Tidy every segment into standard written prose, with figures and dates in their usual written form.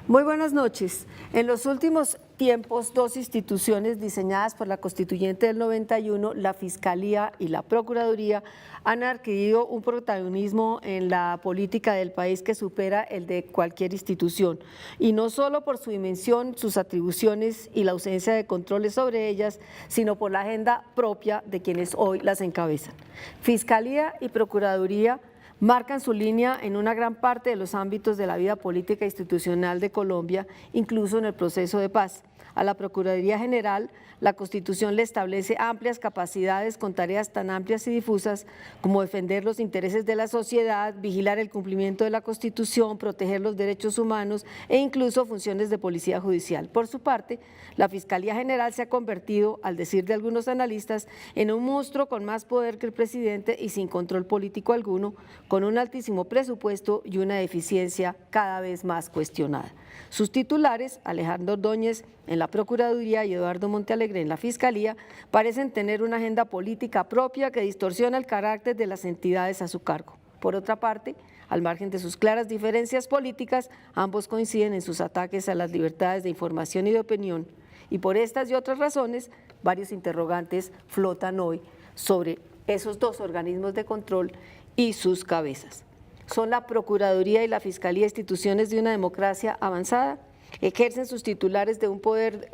Muy buenas noches. En los últimos tiempos, dos instituciones diseñadas por la Constituyente del 91, la Fiscalía y la Procuraduría, han adquirido un protagonismo en la política del país que supera el de cualquier institución, y no solo por su dimensión, sus atribuciones y la ausencia de controles sobre ellas, sino por la agenda propia de quienes hoy las encabezan. Fiscalía y Procuraduría marcan su línea en una gran parte de los ámbitos de la vida política e institucional de Colombia, incluso en el proceso de paz. A la Procuraduría General, la Constitución le establece amplias capacidades con tareas tan amplias y difusas como defender los intereses de la sociedad, vigilar el cumplimiento de la Constitución, proteger los derechos humanos e incluso funciones de policía judicial. Por su parte, la Fiscalía General se ha convertido, al decir de algunos analistas, en un monstruo con más poder que el presidente y sin control político alguno, con un altísimo presupuesto y una eficiencia cada vez más cuestionada. Sus titulares, Alejandro Ordóñez en la Procuraduría y Eduardo Montealegre en la Fiscalía, parecen tener una agenda política propia que distorsiona el carácter de las entidades a su cargo. Por otra parte, al margen de sus claras diferencias políticas, ambos coinciden en sus ataques a las libertades de información y de opinión, y por estas y otras razones, varios interrogantes flotan hoy sobre esos dos organismos de control y sus cabezas. ¿Son la Procuraduría y la Fiscalía instituciones de una democracia avanzada? ¿Ejercen sus titulares un poder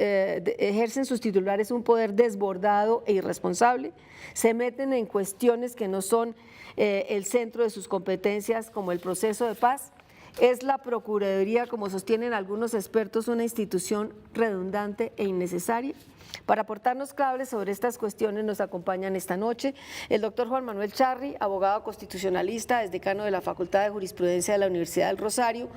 desbordado e irresponsable? ¿Se meten en cuestiones que no son el centro de sus competencias, como el proceso de paz? ¿Es la Procuraduría, como sostienen algunos expertos, una institución redundante e innecesaria? Para aportarnos claves sobre estas cuestiones nos acompañan esta noche el doctor Juan Manuel Charri, abogado constitucionalista, es decano de la Facultad de Jurisprudencia de la Universidad del Rosario,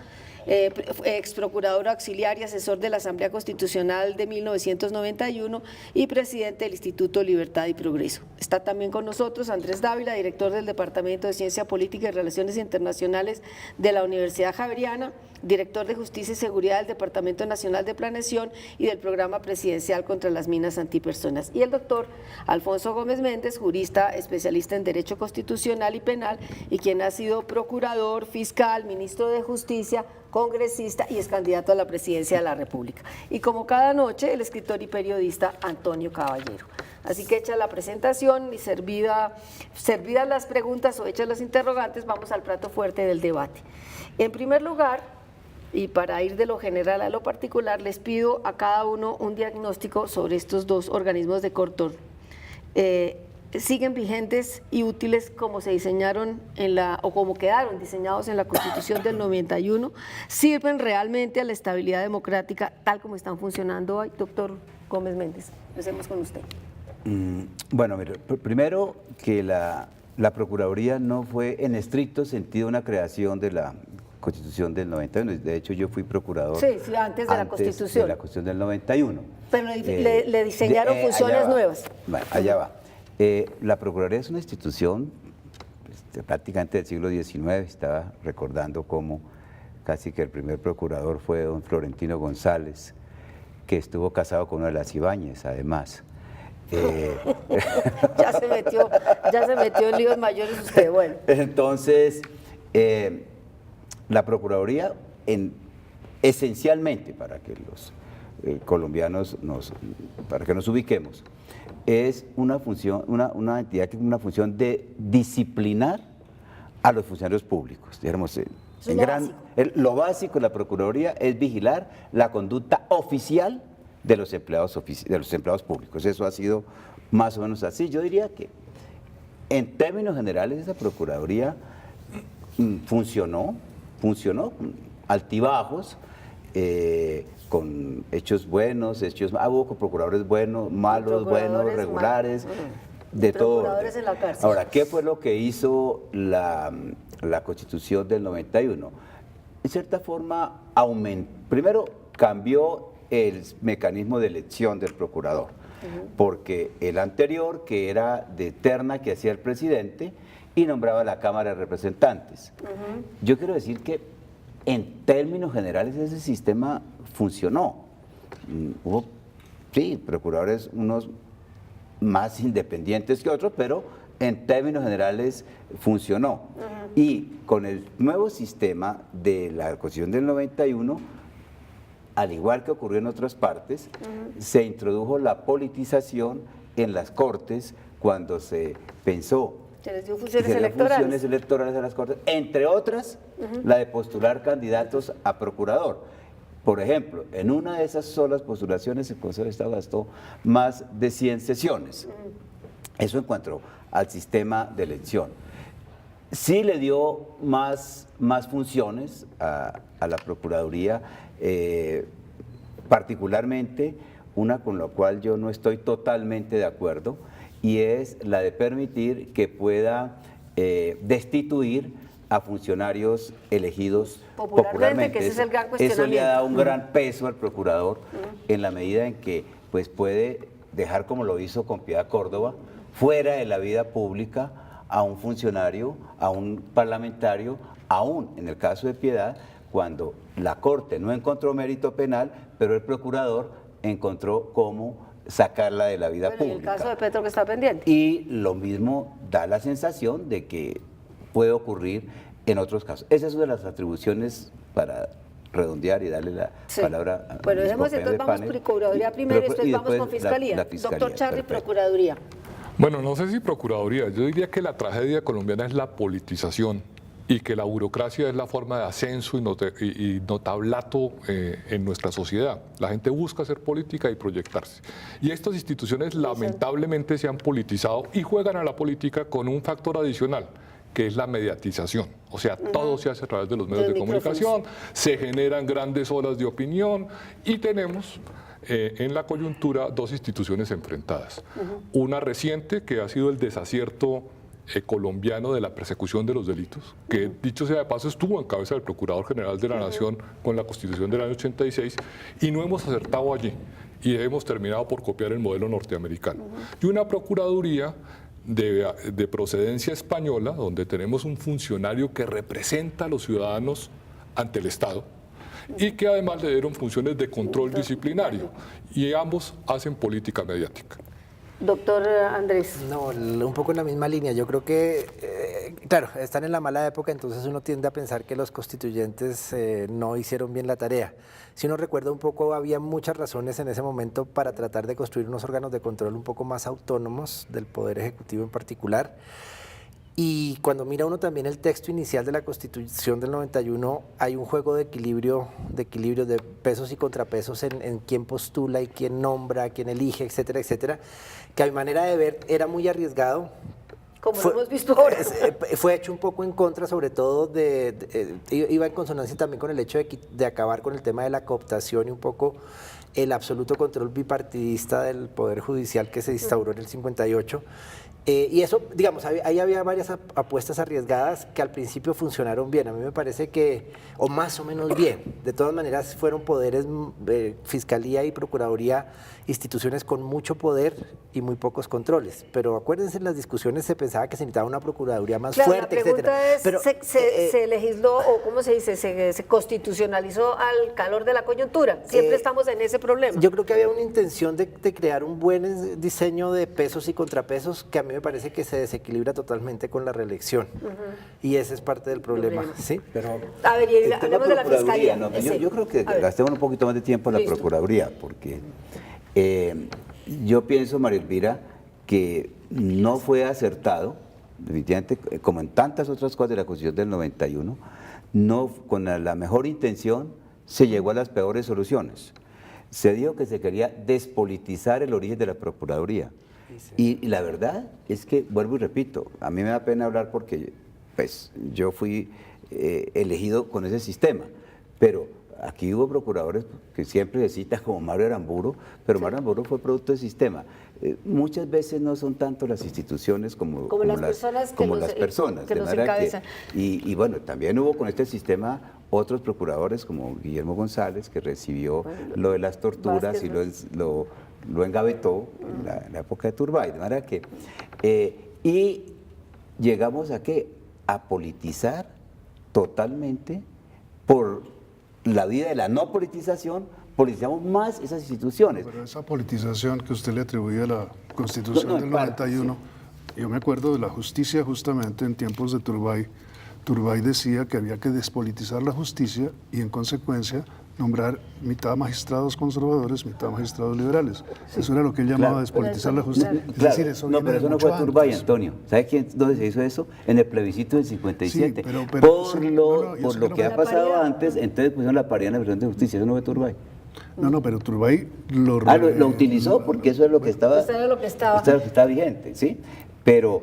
ex procurador auxiliar y asesor de la Asamblea Constitucional de 1991 y presidente del Instituto Libertad y Progreso. Está también con nosotros Andrés Dávila, director del Departamento de Ciencia Política y Relaciones Internacionales de la Universidad Javeriana, director de Justicia y Seguridad del Departamento Nacional de Planeación y del Programa Presidencial contra las Minas Antipersonas, y el doctor Alfonso Gómez Méndez, jurista especialista en Derecho Constitucional y Penal y quien ha sido procurador, fiscal, ministro de Justicia, congresista y es candidato a la presidencia de la República. Y como cada noche, el escritor y periodista Antonio Caballero. Así que hecha la presentación y servidas las preguntas o hechas las interrogantes, vamos al plato fuerte del debate. En primer lugar, y para ir de lo general a lo particular, les pido a cada uno un diagnóstico sobre estos dos organismos de control. ¿Siguen vigentes y útiles como se diseñaron o como quedaron diseñados en la Constitución del 91? ¿Sirven realmente a la estabilidad democrática tal como están funcionando hoy? Doctor Gómez Méndez, empecemos con usted. Bueno, mire, primero que la Procuraduría no fue en estricto sentido una creación de la Constitución del 91, de hecho yo fui procurador antes de la Constitución. De la Constitución del 91. Pero le diseñaron funciones nuevas. Bueno, allá va. La Procuraduría es una institución prácticamente del siglo XIX, estaba recordando cómo casi que el primer procurador fue don Florentino González, que estuvo casado con una de las Ibáñez, además. Ya se metió en líos mayores usted, bueno. Entonces, la Procuraduría, esencialmente, para que los colombianos para que nos ubiquemos, es una función, una entidad que tiene una función de disciplinar a los funcionarios públicos. Digamos, lo básico de la Procuraduría es vigilar la conducta oficial de los empleados públicos. Eso ha sido más o menos así. Yo diría que en términos generales esa Procuraduría funcionó altibajos, con hechos buenos, hubo procuradores buenos, malos, buenos, regulares, de todo. Procuradores en la cárcel. Ahora, ¿qué fue lo que hizo la Constitución del 91? En cierta forma, primero cambió el mecanismo de elección del procurador, porque el anterior, que era de terna que hacía el presidente y nombraba a la Cámara de Representantes. Yo quiero decir que en términos generales ese sistema funcionó. Hubo, sí, procuradores unos más independientes que otros, pero en términos generales funcionó. Y con el nuevo sistema de la Constitución del 91 al igual que ocurrió en otras partes, se introdujo la politización en las Cortes cuando se pensó Se les dio y funciones se dio electorales. funciones electorales a las Cortes, entre otras, la de postular candidatos a procurador. Por ejemplo, en una de esas solas postulaciones el Consejo de Estado gastó más de 100 sesiones. Eso en cuanto al sistema de elección. Sí le dio más funciones a la Procuraduría, particularmente una con la cual yo no estoy totalmente de acuerdo, y es la de permitir que pueda destituir a funcionarios elegidos popularmente. Que ese es el gran Eso le ha dado un cuestionamiento. gran peso al procurador en la medida en que pues, puede dejar, como lo hizo con Piedad Córdoba, fuera de la vida pública a un funcionario, a un parlamentario, aún en el caso de Piedad, cuando la Corte no encontró mérito penal, pero el procurador encontró cómo sacarla de la vida Bueno, y pública. el caso de Petro que está pendiente. Y lo mismo da la sensación de que puede ocurrir en otros casos. Esa es una de las atribuciones para redondear y darle la Sí. palabra a Bueno, mis dejemos compañeros entonces, de vamos panel. Procuraduría primero, Y después vamos con Fiscalía. la Fiscalía, Doctor Charri, perfecto. Procuraduría. Bueno, no sé si Procuraduría, yo diría que la tragedia colombiana es la politización y que la burocracia es la forma de ascenso y notablato en nuestra sociedad. La gente busca hacer política y proyectarse. Y estas instituciones lamentablemente se han politizado y juegan a la política con un factor adicional, que es la mediatización. O sea, todo se hace a través de los medios Los de comunicación, se generan grandes olas de opinión y tenemos en la coyuntura dos instituciones enfrentadas. Una reciente que ha sido el desacierto colombiano de la persecución de los delitos, que dicho sea de paso estuvo en cabeza del Procurador General de la Nación con la Constitución del año 86 y no hemos acertado allí y hemos terminado por copiar el modelo norteamericano. Y una Procuraduría de procedencia española, donde tenemos un funcionario que representa a los ciudadanos ante el Estado y que además le dieron funciones de control disciplinario y ambos hacen política mediática. Doctor Andrés. No, un poco en la misma línea. Yo creo que, claro, están en la mala época, entonces uno tiende a pensar que los constituyentes no hicieron bien la tarea. Si uno recuerda un poco, había muchas razones en ese momento para tratar de construir unos órganos de control un poco más autónomos del Poder Ejecutivo en particular. Y cuando mira uno también el texto inicial de la Constitución del 91, hay un juego de equilibrio de pesos y contrapesos en quién postula y quién nombra, quién elige, etcétera, etcétera, que a mi manera de ver era muy arriesgado. Como lo hemos visto ahora. Fue hecho un poco en contra, sobre todo, iba en consonancia también con el hecho de acabar con el tema de la cooptación y un poco el absoluto control bipartidista del Poder Judicial que se instauró en el 58. Y eso, digamos, ahí había varias apuestas arriesgadas que al principio funcionaron bien. A mí me parece que, o más o menos bien, de todas maneras fueron poderes, Fiscalía y Procuraduría, instituciones con mucho poder y muy pocos controles. Pero acuérdense, en las discusiones se pensaba que se necesitaba una Procuraduría más Claro, fuerte, la pregunta etcétera. es, Pero, ¿se legisló o cómo se dice, se constitucionalizó al calor de la coyuntura? Siempre estamos en ese problema. Yo creo que había una intención de crear un buen diseño de pesos y contrapesos que a mí me parece que se desequilibra totalmente con la reelección. Y ese es parte del problema. Sí, pero... A ver, El tema hablemos de la Procuraduría, Fiscalía. no, Sí. yo creo que A ver. gastemos un poquito más de tiempo en la Listo. Procuraduría, porque yo pienso, María Elvira, que no fue acertado, definitivamente, como en tantas otras cosas de la Constitución del 91, no, con la mejor intención se llegó a las peores soluciones. Se dijo que se quería despolitizar el origen de la Procuraduría. Y la verdad es que, vuelvo y repito, a mí me da pena hablar porque pues, yo fui elegido con ese sistema, pero aquí hubo procuradores que siempre se cita como Mario Aramburu, pero Mario Aramburu fue producto del sistema. Muchas veces no son tanto las instituciones como las personas que de los manera encabezan. y bueno, también hubo con este sistema otros procuradores como Guillermo González, que recibió lo de las torturas y lo engavetó en la época de Turbay, de manera que y llegamos a ¿qué? A politizar totalmente por la vida de la no politización, politizamos más esas instituciones. Pero esa politización que usted le atribuye a la Constitución del 91, yo me acuerdo de la justicia justamente en tiempos de Turbay. Turbay decía que había que despolitizar la justicia y en consecuencia nombrar mitad magistrados conservadores, mitad magistrados liberales. Eso era lo que él llamaba Claro. despolitizar la justicia. Es Claro, decir, eso no, viene pero de eso no mucho fue Turbay, antes. Antonio. ¿Sabe dónde se hizo eso? En el plebiscito del 57. Sí, pero por sí, lo, no, yo por sé lo que que no ha fue- pasado paridad. antes, entonces pusieron la paridad en la versión de justicia. Eso no fue Turbay. No, pero Turbay lo... Lo utilizó porque eso es lo que estaba, Eso era lo que estaba. eso era lo que estaba vigente, ¿sí? Pero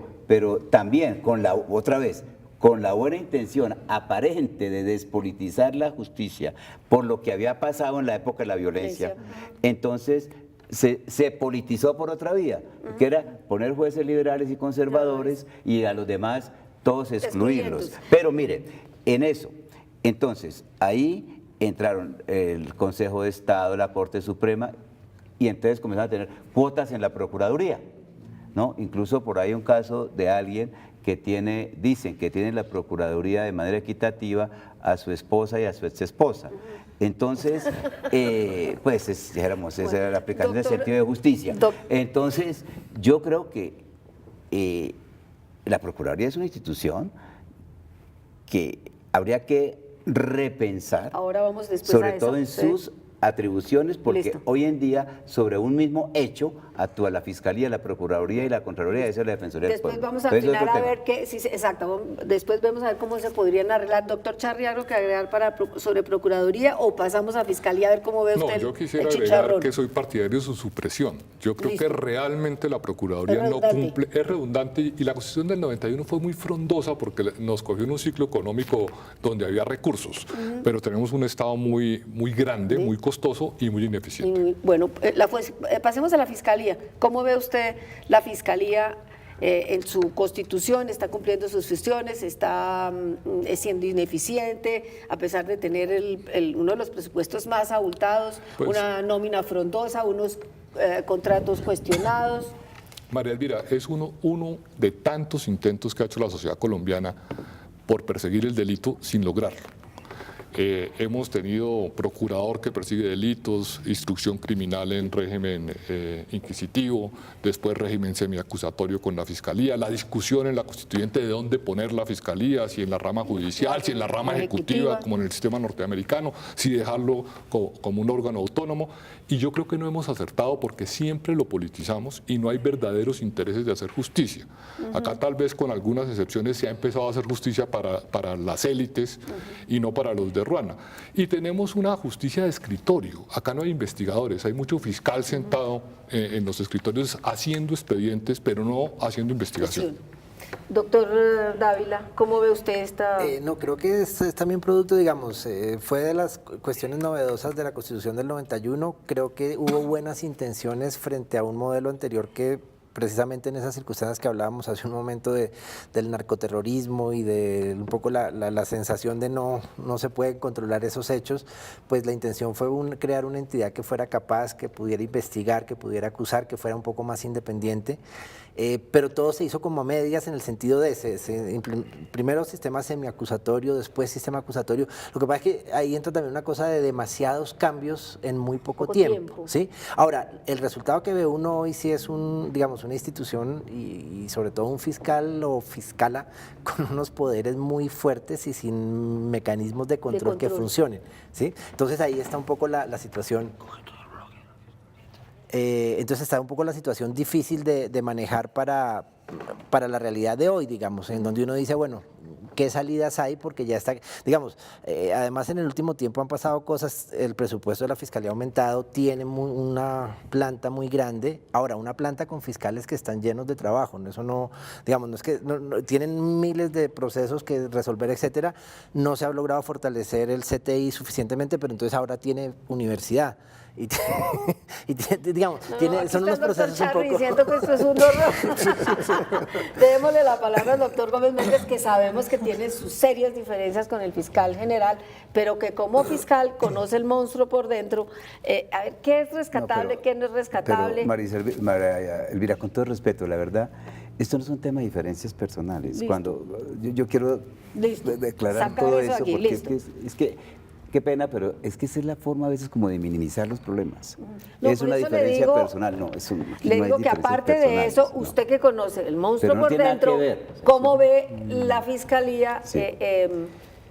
también, otra vez, con la buena intención aparente de despolitizar la justicia por lo que había pasado en la época de la violencia, entonces se politizó por otra vía, que era poner jueces liberales y conservadores y a los demás todos excluirlos. Excluyentes. Pero miren, en eso, entonces, ahí entraron el Consejo de Estado, la Corte Suprema, y entonces comenzaron a tener cuotas en la Procuraduría, ¿no? Incluso por ahí un caso de alguien que dicen que tiene la Procuraduría de manera equitativa a su esposa y a su exesposa. Entonces, dijéramos, esa era la aplicación del Doctor, sentido de justicia. Entonces, yo creo que la Procuraduría es una institución que habría que repensar, Ahora vamos después sobre a eso. todo en Sí. sus atribuciones, porque Listo. hoy en día sobre un mismo hecho actúa la Fiscalía, la Procuraduría y la Contraloría, esa es la Defensoría del Después Pueblo. vamos a Entonces, afinar otro a tema. ver qué, sí, exacto, después vamos a ver cómo se podrían arreglar. Doctor Charri, ¿algo que agregar sobre Procuraduría o pasamos a Fiscalía a ver cómo ve No, usted yo quisiera el agregar chicharrón? que soy partidario de su supresión. Yo creo Listo. que realmente la Procuraduría Es no redundante. cumple, es redundante y la Constitución del 91 fue muy frondosa porque nos cogió en un ciclo económico donde había recursos, pero tenemos un Estado muy grande, muy costoso y muy ineficiente. Bueno, pasemos a la Fiscalía. ¿Cómo ve usted la Fiscalía en su constitución? ¿Está cumpliendo sus funciones? ¿Está siendo ineficiente a pesar de tener uno de los presupuestos más abultados, Pues- una nómina frondosa, unos contratos cuestionados? María Elvira, es uno de tantos intentos que ha hecho la sociedad colombiana por perseguir el delito sin lograrlo. Hemos tenido procurador que persigue delitos, instrucción criminal en régimen inquisitivo, después régimen semiacusatorio con la Fiscalía, la discusión en la Constituyente de dónde poner la Fiscalía, si en la rama judicial, si en la rama ejecutiva, como en el sistema norteamericano, si dejarlo como un órgano autónomo. Y yo creo que no hemos acertado porque siempre lo politizamos y no hay verdaderos intereses de hacer justicia. Acá tal vez con algunas excepciones se ha empezado a hacer justicia para las élites y no para los de Ruana. Y tenemos una justicia de escritorio. Acá no hay investigadores, hay mucho fiscal sentado en los escritorios haciendo expedientes, pero no haciendo investigación. Doctor Dávila, ¿cómo ve usted esta...? No, creo que es también producto, digamos, fue de las cuestiones novedosas de la Constitución del 91. Creo que hubo buenas intenciones frente a un modelo anterior que precisamente en esas circunstancias que hablábamos hace un momento del narcoterrorismo y de un poco la sensación de no se pueden controlar esos hechos, pues la intención fue crear una entidad que fuera capaz, que pudiera investigar, que pudiera acusar, que fuera un poco más independiente. Pero todo se hizo como a medias en el sentido de primero sistema semiacusatorio, después sistema acusatorio. Lo que pasa es que ahí entra también una cosa de demasiados cambios en muy poco tiempo. ¿Sí? Ahora, el resultado que ve uno hoy sí es digamos, una institución y sobre todo un fiscal o fiscala con unos poderes muy fuertes y sin mecanismos de control que funcionen. ¿Sí? Entonces ahí está un poco la situación. Entonces está un poco la situación difícil de manejar para la realidad de hoy, digamos, en donde uno dice, bueno, ¿qué salidas hay? Porque ya está, digamos, además en el último tiempo han pasado cosas, el presupuesto de la Fiscalía ha aumentado, tiene una planta muy grande, ahora una planta con fiscales que están llenos de trabajo, eso no, digamos, no es que tienen miles de procesos que resolver, etcétera, no se ha logrado fortalecer el CTI suficientemente, pero entonces ahora tiene universidad. Digamos, son unos procesos un poco... Siento que esto es un horror. Démosle la palabra al doctor Gómez Méndez, que sabemos que tiene sus serias diferencias con el fiscal general, pero que como fiscal conoce el monstruo por dentro. A ver, ¿qué es rescatable, qué no es rescatable? Pero María Elvira, con todo respeto, la verdad, esto no es un tema de diferencias personales. Listo. Cuando yo quiero declarar Sacar todo eso eso, aquí, porque listo. es que qué pena, pero es que esa es la forma a veces como de minimizar los problemas. No, es por una eso le diferencia digo- personal, no. Le digo que aparte de eso, usted que conoce el monstruo Pero no por tiene nada dentro, que ver. ¿cómo ve la Fiscalía Sí.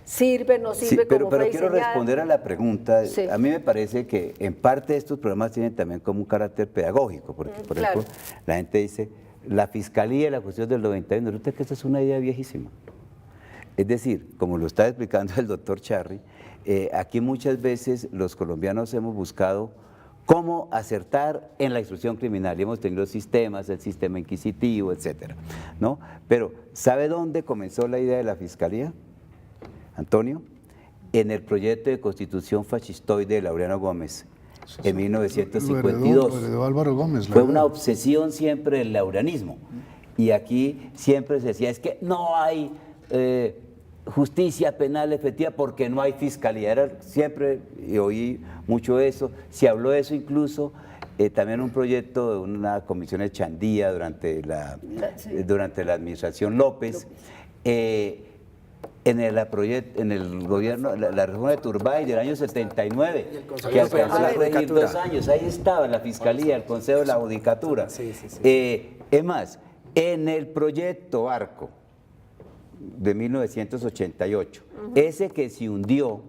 ¿Sirve, no Sí, sirve pero como fue quiero diseñada? responder a la pregunta. Sí. A mí me parece que en parte estos programas tienen también como un carácter pedagógico, porque por claro. ejemplo la gente dice, la fiscalía y la cuestión del 91, resulta que esta es una idea viejísima. Es decir, como lo está explicando el doctor Charri, aquí muchas veces los colombianos hemos buscado cómo acertar en la instrucción criminal y hemos tenido sistemas, el sistema inquisitivo, etcétera, ¿no? Pero ¿sabe dónde comenzó la idea de la fiscalía, Antonio? En el proyecto de constitución fascistoide de Laureano Gómez en 1952. Lo heredó Álvaro Gómez. la Fue verdad. una obsesión siempre del laureanismo. Y aquí siempre se decía, es que no hay justicia penal efectiva porque no hay fiscalía. Era siempre, y oí mucho eso, se habló de eso incluso, también un proyecto de una comisión de Chandía durante la administración López. En el gobierno, la reforma de Turbay del año 79, que alcanzó a regir 2 años, ahí estaba la Fiscalía, el Consejo de la Judicatura. Es más, en el proyecto Arco de 1988, ese que se hundió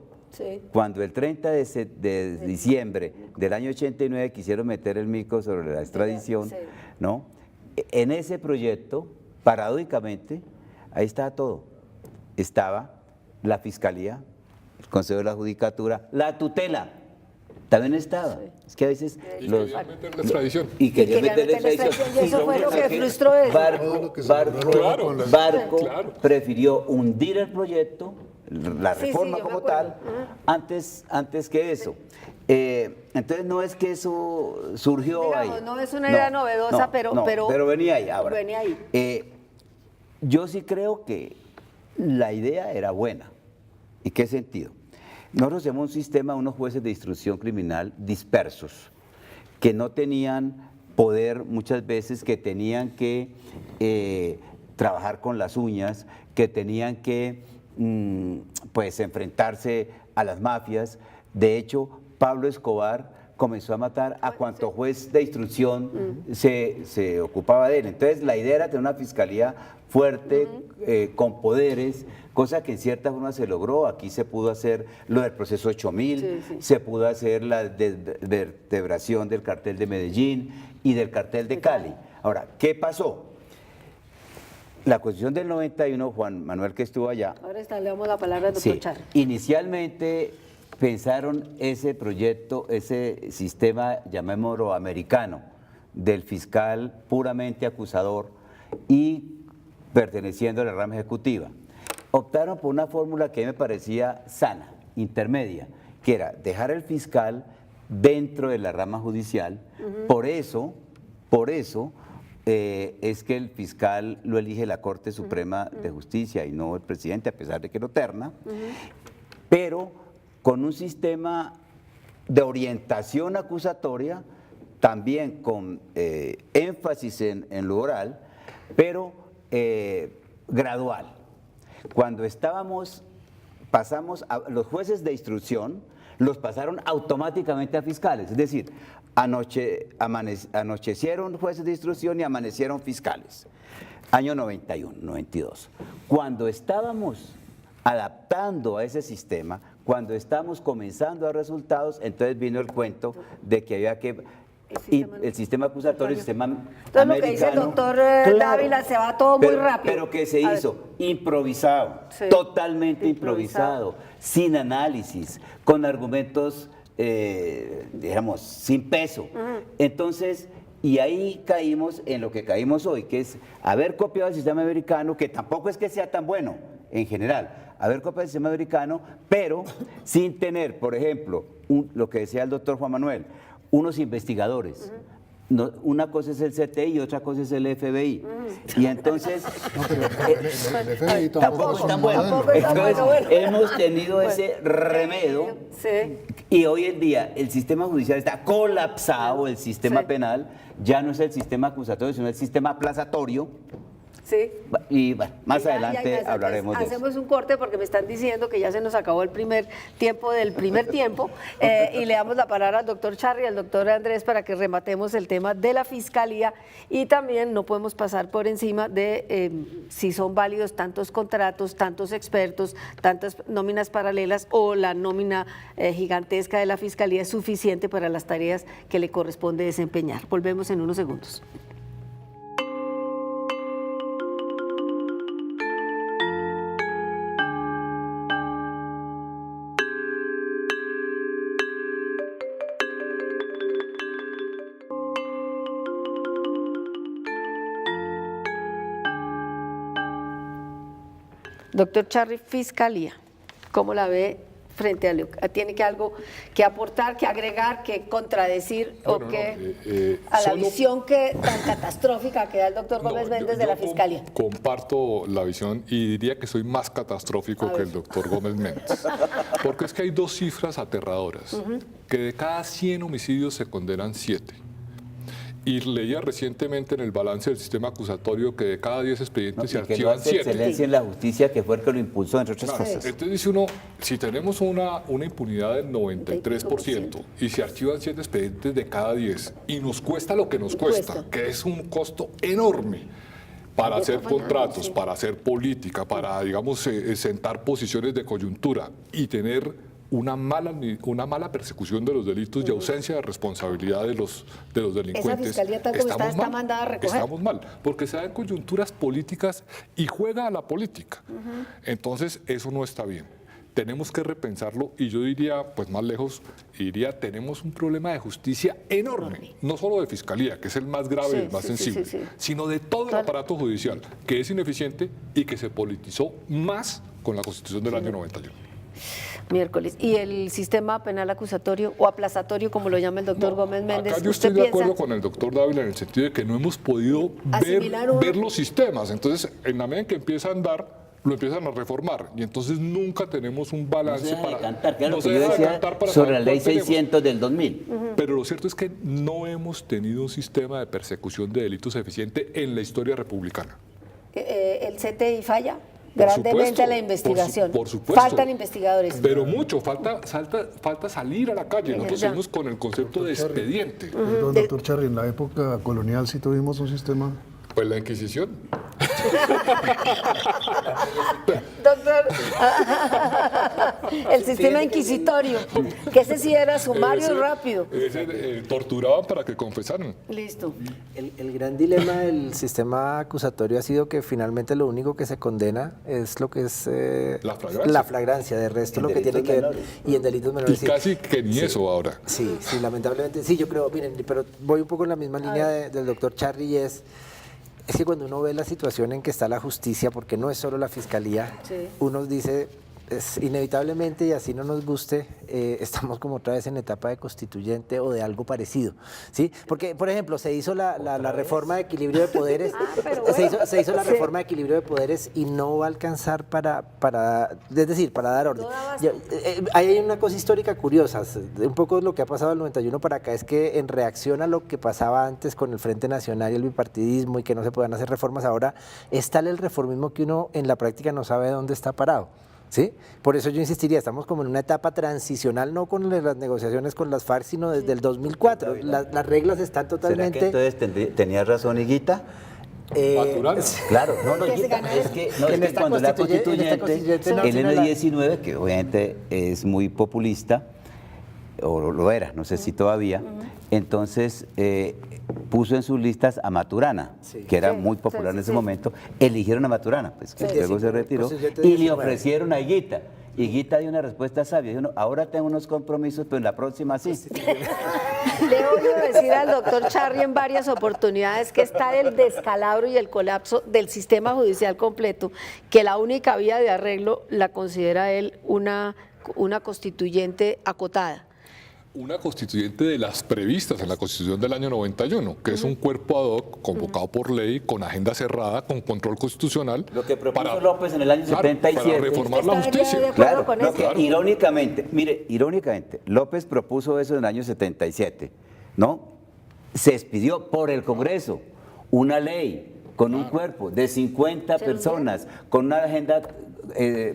cuando el 30 de diciembre del año 89 quisieron meter el mico sobre la extradición, ¿no? En ese proyecto, paradójicamente, ahí estaba todo. Estaba la Fiscalía, el Consejo de la Judicatura, la tutela, también estaba. Es que a veces Y querían meter la extradición. y querían meter la meterle extradición. y eso fue lo que frustró eso. Todo lo que se logró Claro, con la- Barco Claro. prefirió hundir el proyecto, la Sí, reforma yo me como acuerdo. tal, antes que eso. Entonces no es que eso surgió Digamos, ahí. no es una idea novedosa, pero venía ahí. Ahora, venía ahí. yo sí creo que la idea era buena. ¿Y qué sentido? Nosotros tenemos un sistema, unos jueces de instrucción criminal dispersos, que no tenían poder muchas veces, que tenían que trabajar con las uñas, que tenían que pues enfrentarse a las mafias. De hecho, Pablo Escobar comenzó a matar a cuanto juez de instrucción se ocupaba de él. Entonces la idea era tener una fiscalía fuerte, con poderes, cosa que en cierta forma se logró. Aquí se pudo hacer lo del proceso 8000, se pudo hacer la desvertebración del cartel de Medellín y del cartel de Cali. Ahora, ¿qué pasó? La Constitución del 91, Juan Manuel que estuvo allá, Ahora le damos la palabra al doctor sí, Charri. inicialmente pensaron ese proyecto, ese sistema, llamémoslo americano, del fiscal puramente acusador y perteneciendo a la rama ejecutiva. Optaron por una fórmula que a mí me parecía sana, intermedia, que era dejar el fiscal dentro de la rama judicial. Por eso es que el fiscal lo elige la Corte Suprema de Justicia y no el presidente, a pesar de que lo terna, pero con un sistema de orientación acusatoria, también con énfasis en lo oral, pero gradual. Cuando pasamos a los jueces de instrucción, los pasaron automáticamente a fiscales, es decir, anochecieron jueces de instrucción y amanecieron fiscales. Año 91, 92. Cuando estábamos adaptando a ese sistema, cuando estábamos comenzando a dar resultados, entonces vino el cuento de que había que el sistema acusatorio, el sistema Entonces lo que dice el doctor Dávila, se va todo muy rápido. Pero que se hizo improvisado, Sí. totalmente improvisado, sin análisis, con argumentos, digamos, sin peso. Entonces, y ahí caímos en lo que caímos hoy, que es haber copiado el sistema americano, que tampoco es que sea tan bueno en general, haber copiado el sistema americano, pero sin tener, por ejemplo, lo que decía el doctor Juan Manuel, unos investigadores. No, una cosa es el CTI y otra cosa es el FBI. Y entonces No, pero el FBI tampoco es tan bueno. Tampoco es tan Entonces, bueno. hemos tenido ese remedio Sí. y hoy en día el sistema judicial está colapsado, el sistema Sí. penal ya no es el sistema acusatorio, sino el sistema aplazatorio, Sí. Y bueno, más Ya, adelante Ignacio, hablaremos de entonces, eso. hacemos un corte porque me están diciendo que ya se nos acabó el primer tiempo del primer tiempo y le damos la palabra al doctor Charri y al doctor Andrés para que rematemos el tema de la Fiscalía y también no podemos pasar por encima de si son válidos tantos contratos, tantos expertos, tantas nóminas paralelas o la nómina gigantesca de la Fiscalía es suficiente para las tareas que le corresponde desempeñar. Volvemos en unos segundos. Doctor Charri, Fiscalía, ¿cómo la ve frente a lo tiene que algo que aportar, que agregar, que contradecir o Bueno, que no, a la solo- visión que tan catastrófica que da el doctor Gómez Méndez de la Fiscalía? Comparto la visión y diría que soy más catastrófico que el doctor Gómez Méndez. Porque es que hay dos cifras aterradoras, que de cada 100 homicidios se condenan 7. Y leía recientemente en el balance del sistema acusatorio que de cada 10 expedientes se Y que no archivan hace 7. excelencia en la justicia, que fue el que lo impulsó, entre otras Claro, cosas. entonces dice uno, si tenemos una impunidad del 93% y se archivan 7 expedientes de cada 10 y nos cuesta lo que nos cuesta, que es un costo enorme para hacer contratos, para hacer política, para, digamos, sentar posiciones de coyuntura y tener una mala persecución de los delitos y ausencia de responsabilidad de los delincuentes. Fiscalía tal como está mandada a recoger. Estamos mal, porque se da en coyunturas políticas y juega a la política. Entonces, eso no está bien. Tenemos que repensarlo y yo diría, pues más lejos, diría, tenemos un problema de justicia enorme, no solo de fiscalía, que es el más grave y el más sensible, sino de todo el aparato judicial, que es ineficiente y que se politizó más con la Constitución del año 91. Miércoles. ¿Y el sistema penal acusatorio o aplazatorio, como lo llama el doctor Gómez Méndez? Acá yo ¿usted estoy de piensa? acuerdo con el doctor Dávila en el sentido de que no hemos podido Asimilar uno. ver los sistemas. Entonces, en la medida en que empieza a andar, lo empiezan a reformar y entonces nunca tenemos un balance No se deja para... de cantar, que era no lo se que yo deja de decía cantar para sobre saber la ley cuál tenemos. 600 del 2000. Pero lo cierto es que no hemos tenido un sistema de persecución de delitos eficiente en la historia republicana. ¿El CTI falla? Por Grandemente supuesto, la investigación. por supuesto. Faltan investigadores. Pero mucho, falta salir a la calle. Nosotros Ya. seguimos con el concepto de expediente. Perdón, doctor Charri, en la época colonial sí tuvimos un sistema. Pues la Inquisición. Doctor, el sistema inquisitorio, que ese sí era sumario y rápido. Torturaban para que confesaran. Listo. El gran dilema del sistema acusatorio ha sido que finalmente lo único que se condena es lo que es La flagrancia, de resto En lo que tiene delitos que ver menores. y en delitos Y menores. sí. casi que ni eso ahora. Sí, sí, lamentablemente. Sí, yo creo, miren, pero voy un poco en la misma línea del doctor Charri y es que cuando uno ve la situación en que está la justicia, porque no es solo la fiscalía, Sí. uno dice, inevitablemente, y así no nos guste, estamos como otra vez en etapa de constituyente o de algo parecido, ¿sí? Porque, por ejemplo, se hizo la reforma de equilibrio de poderes, se hizo la reforma de equilibrio de poderes y no va a alcanzar es decir, para dar orden. No da abasto. Hay una cosa histórica curiosa, un poco lo que ha pasado del 91 para acá es que en reacción a lo que pasaba antes con el Frente Nacional y el bipartidismo y que no se podían hacer reformas, ahora es tal el reformismo que uno en la práctica no sabe dónde está parado. ¿Sí? Por eso yo insistiría, estamos como en una etapa transicional, no con las negociaciones con las FARC, sino desde el 2004. Las reglas están ¿Será totalmente... que entonces tenía razón Higuita? Maturana. Claro, no, Que se Higuita, ganaron. es que En esta cuando la constituyente constituyente, no, el sino la- M19, que obviamente es muy populista, o lo era, no sé si todavía, entonces puso en sus listas a Maturana, Sí. que era Sí, muy sí, popular sí, en ese sí. momento, eligieron a Maturana, pues que Sí. luego se retiró, Constituyente y le 19. ofrecieron a Higuita. Higuita dio una respuesta sabia, dijo, no, ahora tengo unos compromisos, pero en la próxima sí. Le he oído decir al doctor Charri en varias oportunidades que está el descalabro y el colapso del sistema judicial completo, que la única vía de arreglo la considera él una constituyente acotada. Una constituyente de las previstas en la Constitución del año 91, que es un cuerpo ad hoc convocado por ley, con agenda cerrada, con control constitucional. Lo que propuso López en el año Claro, 77. Para reformar la ¿Está ya justicia. de acuerdo Claro, con no, eso? que irónicamente, mire, irónicamente, López propuso eso en el año 77, ¿no? Se expidió por el Congreso una ley con un cuerpo de 50 personas, con una agenda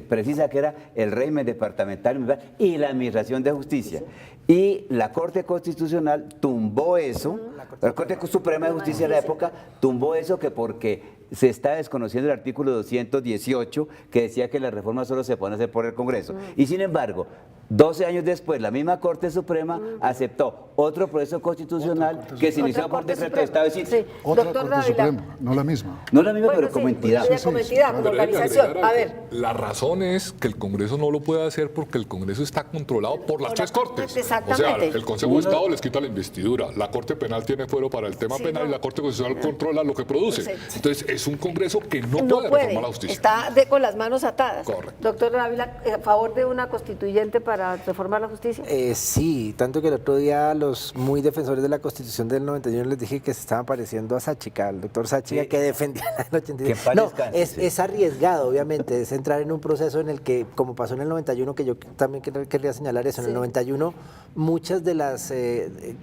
precisa que era el régimen departamental y la administración de justicia. Y la Corte Constitucional tumbó eso, la Corte Suprema de Justicia de la época tumbó eso que porque se está desconociendo el artículo 218 que decía que las reformas solo se pueden hacer por el Congreso. Y sin embargo, 12 años después, la misma Corte Suprema aceptó otro proceso constitucional que se inició por decreto de Estado de Sitio. Sí. Otra Doctor Corte Dávila. Suprema, no la misma. No la misma, Bueno, pero como sí, entidad. como entidad, como Pero déjeme organización. agregar A algo. ver. La razón es que el Congreso no lo puede hacer porque el Congreso está controlado por las Por tres la Corte, cortes. exactamente. O sea, el Consejo de Estado les quita la investidura, la Corte Penal tiene fuero para el tema Sí, penal y no. la Corte Constitucional controla lo que produce. Sí. Entonces, es un Congreso que no puede reformar la justicia. Está con las manos atadas. Correcto. Doctor Dávila, ¿a favor de una constituyente para reformar la justicia? Sí, tanto que el otro día los muy defensores de la Constitución del 91 les dije que se estaban pareciendo a Sáchica, al doctor Sáchica, que defendía la del 86. Que en paz No, descanse, sí. es arriesgado, obviamente, es entrar en un proceso en el que, como pasó en el 91, que yo también quería señalar eso, en el 91 muchas de las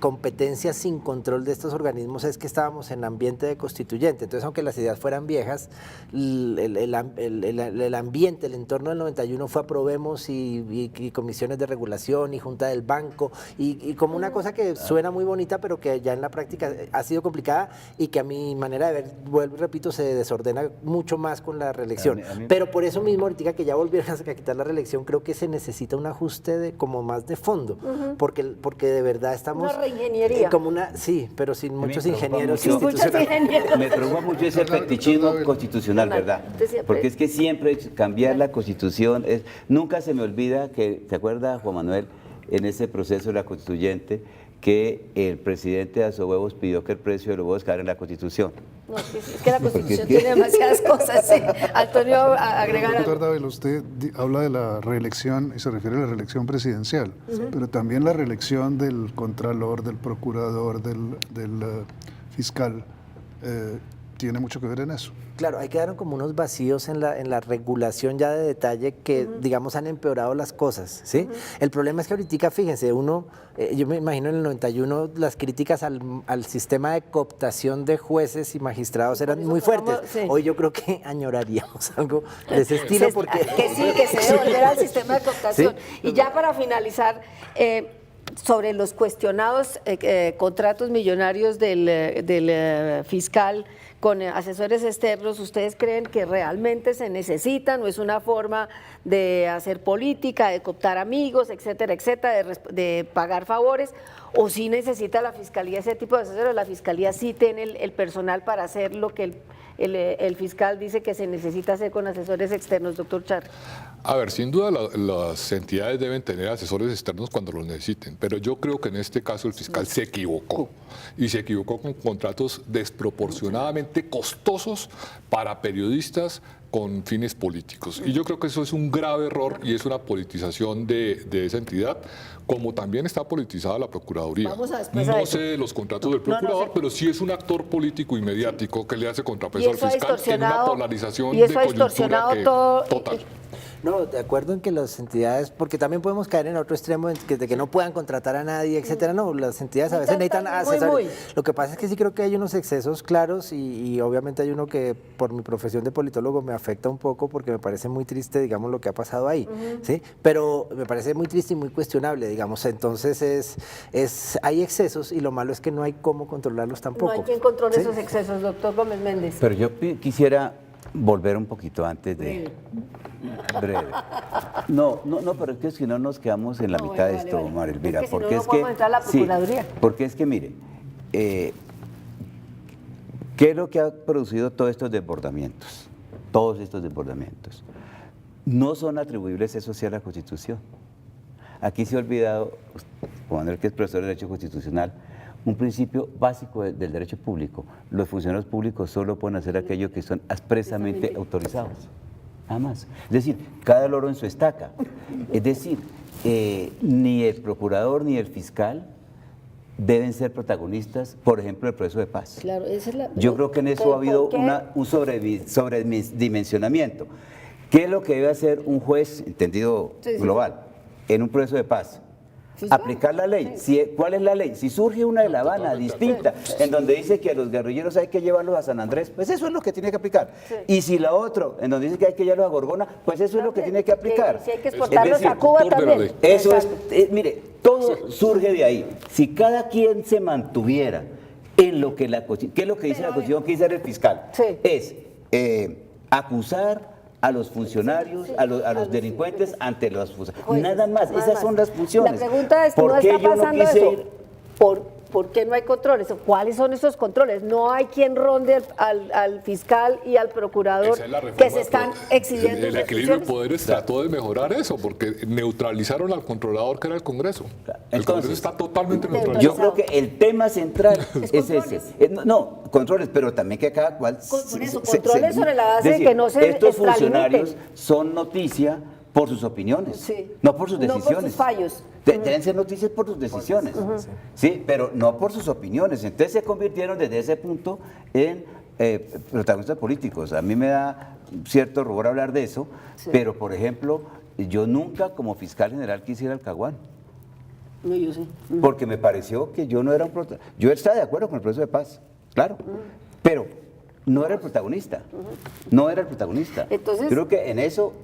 competencias sin control de estos organismos es que estábamos en ambiente de constituyente, entonces aunque las ideas fueran viejas, el ambiente, el entorno del 91 fue aprobemos y comisiones de regulación y junta del banco y como una cosa que suena muy bonita pero que ya en la práctica ha sido complicada y que a mi manera de ver, vuelvo y repito, se desordena mucho más con la reelección. Pero por eso mismo ahorita que ya volvieron a quitar la reelección creo que se necesita un ajuste como más de fondo porque de verdad estamos Una reingeniería. como sí, pero sin muchos ingenieros Sin muchos institucionales. ingenieros. Me preocupa mucho ese fetichismo constitucional, ¿verdad? Usted siempre- Porque es que siempre cambiar la Constitución nunca se me olvida que, ¿se acuerda, Juan Manuel, en ese proceso de la constituyente, que el presidente de Asohuevos pidió que el precio de los huevos quedara en la Constitución? No, es que la Constitución tiene demasiadas cosas, sí. Antonio, agregar algo. Doctor Dávila, usted habla de la reelección y se refiere a la reelección presidencial, pero también la reelección del contralor, del procurador, del fiscal, tiene mucho que ver en eso. Claro, ahí quedaron como unos vacíos en la regulación ya de detalle que, digamos, han empeorado las cosas, ¿sí? El problema es que ahorita, fíjense, yo me imagino en el 91 las críticas al sistema de cooptación de jueces y magistrados eran muy fuertes. Sí. Hoy yo creo que añoraríamos algo de ese estilo porque... Que se debe volver al sistema de cooptación. Sí. Y ya para finalizar, sobre los cuestionados contratos millonarios del fiscal con asesores externos, ¿ustedes creen que realmente se necesitan o es una forma de hacer política, de cooptar amigos, etcétera, etcétera, de pagar favores? ¿O sí necesita la Fiscalía ese tipo de asesores? ¿La Fiscalía sí tiene el personal para hacer lo que el fiscal dice que se necesita hacer con asesores externos, doctor Char? A ver, sin duda las entidades deben tener asesores externos cuando los necesiten, pero yo creo que en este caso el fiscal se equivocó y se equivocó con contratos desproporcionadamente costosos para periodistas con fines políticos. Y yo creo que eso es un grave error y es una politización de esa entidad, como también está politizada la Procuraduría. Vamos a después a No eso. sé de los contratos del No, no procurador, sé. pero sí es un actor político y mediático que le hace Y contrapeso al eso ha fiscal en una distorsionado, polarización y eso de ha distorsionado coyuntura todo. total. No, de acuerdo en que las entidades, porque también podemos caer en otro extremo de que no puedan contratar a nadie, etcétera. No, las entidades a veces necesitan asesores. Lo que pasa es que sí creo que hay unos excesos claros y obviamente hay uno que por mi profesión de politólogo me afecta un poco porque me parece muy triste, digamos, lo que ha pasado ahí, ¿sí? Pero me parece muy triste y muy cuestionable, digamos. Entonces hay excesos y lo malo es que no hay cómo controlarlos tampoco. No hay quien controle ¿sí? esos excesos, doctor Gómez Méndez. Pero yo quisiera volver un poquito antes de... Breve. No, pero es que si no nos quedamos en la No, mitad de vale, esto, vale. María Elvira. Es que si no, porque no es podemos entrar a la sí, Procuraduría. porque es que, mire, ¿qué es lo que ha producido todos estos desbordamientos? Todos estos desbordamientos. No son atribuibles, eso sí, a la Constitución. Aquí se ha olvidado, Juan Manuel, que es profesor de Derecho Constitucional, un principio básico del derecho público. Los funcionarios públicos solo pueden hacer aquello que son expresamente autorizados. Nada más. Es decir, cada loro en su estaca. Es decir, ni el procurador ni el fiscal deben ser protagonistas, por ejemplo, del proceso de paz. Claro, esa es la... Yo creo que en eso ha habido un sobredimensionamiento. ¿Qué es lo que debe hacer un juez, entendido global, en un proceso de paz? aplicar la ley. ¿Cuál es la ley? Si surge una de La Habana distinta, en donde dice que a los guerrilleros hay que llevarlos a San Andrés, pues eso es lo que tiene que aplicar. Y si la otra, en donde dice que hay que llevarlos a Gorgona, pues eso es lo que tiene que aplicar. Si hay que exportarlos decir, a Cuba también. Eso es, mire, todo surge de ahí. Si cada quien se mantuviera en lo que ¿qué es lo que dice la Constitución que dice el fiscal? Es acusar a los funcionarios, a los delincuentes ante los funcionarios. Nada más, esas son las funciones. La pregunta es, ¿no está pasando eso? ¿Por qué no hay controles? ¿Cuáles son esos controles? No hay quien ronde al fiscal y al procurador que se están exhibiendo. El equilibrio de poderes trató de mejorar eso, porque neutralizaron al controlador que era el Congreso. El Congreso está totalmente neutralizado. Yo creo que el tema central es ese. No, controles, pero también que cada cual... Por eso, controles sobre la base de que no se estos funcionarios son noticia por sus opiniones, no por sus decisiones. No por sus fallos. Deben ser noticias por sus decisiones, sí, pero no por sus opiniones. Entonces se convirtieron desde ese punto en protagonistas políticos. A mí me da cierto rubor hablar de eso, pero por ejemplo, yo nunca como fiscal general quise ir al Caguán. No, yo sí. Porque me pareció que yo no era un protagonista. Yo estaba de acuerdo con el proceso de paz, claro, pero no era el protagonista, no era el protagonista. Entonces, creo que en eso,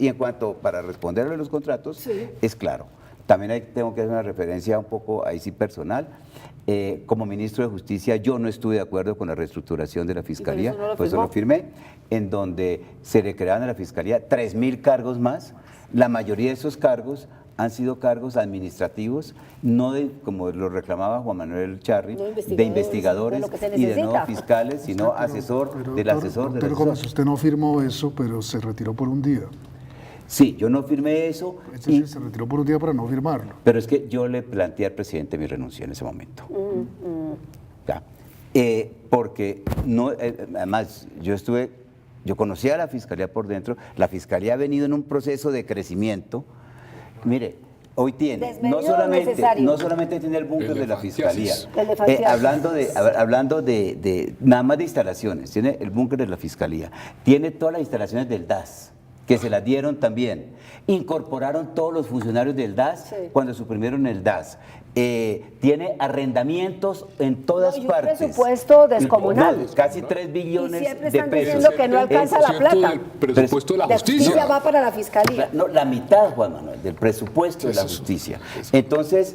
y en cuanto para responderle a los contratos, es claro. También ahí tengo que hacer una referencia un poco ahí sí personal. Como ministro de Justicia yo no estuve de acuerdo con la reestructuración de la Fiscalía, por eso lo firmé, en donde se le creaban a la Fiscalía 3.000 cargos más. La mayoría de esos cargos han sido cargos administrativos, no de, como lo reclamaba Juan Manuel Charri, de investigadores y de no fiscales, sino del asesor. Pero Gómez, usted no firmó eso, pero se retiró por un día. Sí, yo no firmé eso. Es decir, se retiró por un día para no firmarlo. Pero es que yo le planteé al presidente mi renuncia en ese momento. ¿Ya? Porque no, además yo conocía a la Fiscalía por dentro, la Fiscalía ha venido en un proceso de crecimiento. Mire, hoy tiene, no solamente tiene el búnker de la Fiscalía, hablando de nada más de instalaciones, tiene el búnker de la Fiscalía, tiene todas las instalaciones del DAS, que se las dieron también. Incorporaron todos los funcionarios del DAS cuando suprimieron el DAS. Tiene arrendamientos en todas partes. Un presupuesto descomunal. Casi 3 billones de pesos. Están diciendo que no alcanza la plata. El presupuesto de la justicia. Va para la Fiscalía. No, la mitad, Juan Manuel, del presupuesto de la justicia. Entonces,